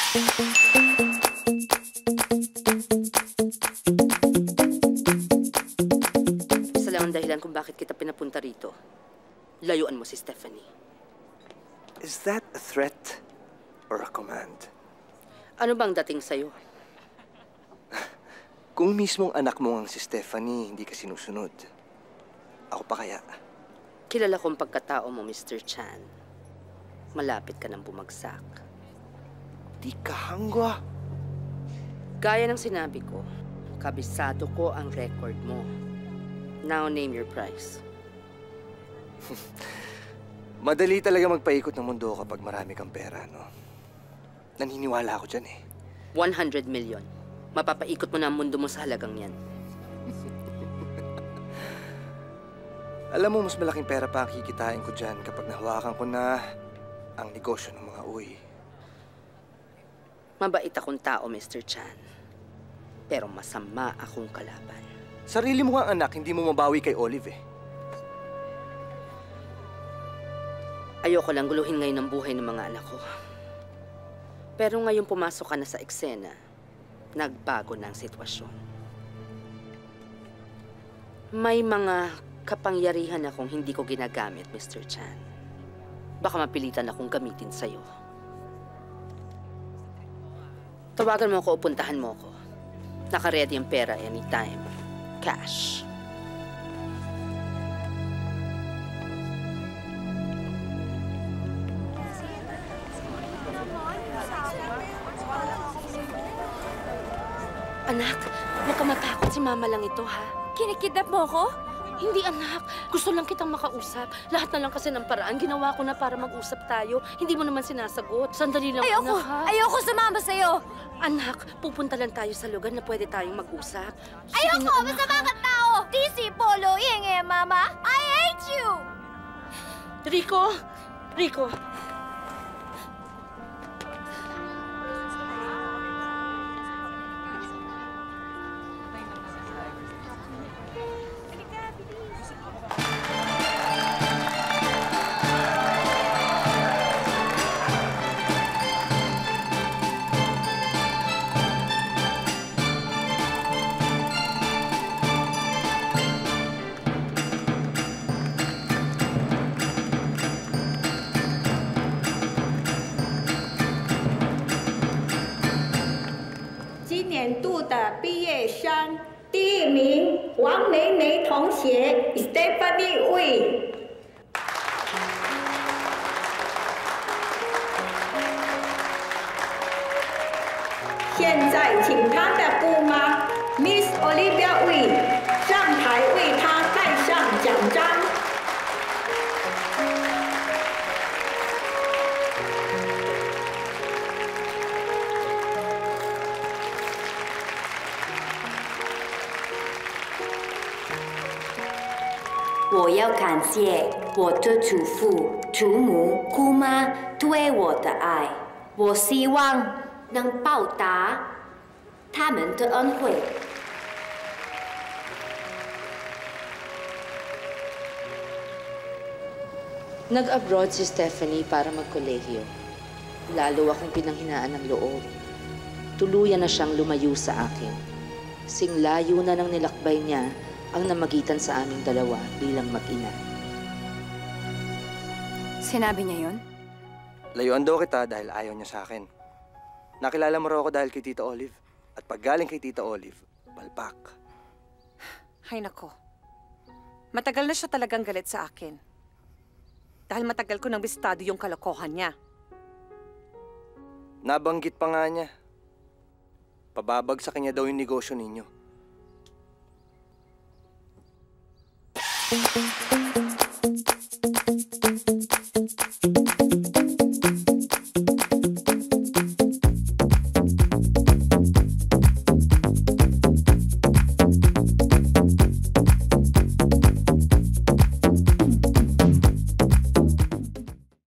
Isa lang ang dahilan kung bakit kita pinapunta rito. Layuan mo si Stephanie. Is that a threat or a command? Ano bang dating sa'yo? Kung mismong anak mo ang si Stephanie, hindi ka sinusunod. Ako pa kaya? Kilala kong pagkatao mo, Mr. Chan. Malapit ka nang bumagsak. Di ka hangwa. Gaya ng sinabi ko, kabisado ko ang record mo. Now name your price. Madali talaga magpaikot ng mundo kapag marami kang pera, no? Naniniwala ako dyan eh. 100 million. Mapapaikot mo na ang mundo mo sa halagang yan. Alam mo, mas malaking pera pa ang kikitain ko dyan kapag nahawakan ko na ang negosyo ng mga uwi. Mabait akong tao, Mr. Chan. Pero masama akong kalaban. Sarili mo nga anak, hindi mo mabawi kay Olive eh. Ayoko lang guluhin ngayon ang buhay ng mga anak ko. Pero ngayon pumasok ka na sa eksena, nagbago na ang sitwasyon. May mga kapangyarihan akong hindi ko ginagamit, Mr. Chan. Baka mapilitan akong gamitin sa'yo. Tawagan mo ako o puntahan mo ako. Naka-ready ang pera anytime. Cash. Anak, huwag ka matakot. Si Mama lang ito, ha? Kinikidnap mo ko? Hindi, anak. Gusto lang kitang makausap. Lahat na lang kasi ng paraan. Ginawa ko na para mag-usap tayo. Hindi mo naman sinasagot. Sandali lang, Ayoko! anak, ha? Ayoko sumama sa'yo! Anak, pupunta lang tayo sa lugar na pwede tayong mag-usap. Sige Ayoko! na, anak, Masama ha? kang tao! Tisi, Polo, Inge, Mama! I hate you! Rico! Rico!毕业生第1名王美美同学 Stephanie Wei。现在请她的姑妈 Miss Olivia Wei 上台为她戴上奖章。我要感谢我的祖父、祖母、姑妈对我的爱。我希望能报答他们的恩惠。Nag-abroad si Stephanie para magkolehiyo. Lalo akong pinanghinaan ng loob. Tuluyan na siyang lumayo sa akin. Singlayo na ng nilakbay niya ang namagitan sa aming dalawa bilang mag-ina. Sinabi niya yun? Layuan daw kita dahil ayaw niya sa akin. Nakilala mo raw ako dahil kay Tita Olive. At pag galing kay Tita Olive, palpak. Hay nako. Matagal na siya talagang galit sa akin. Dahil matagal ko nang bistado yung kalokohan niya. Nabanggit pa nga niya. Pababagsakin niya daw yung negosyo ninyo.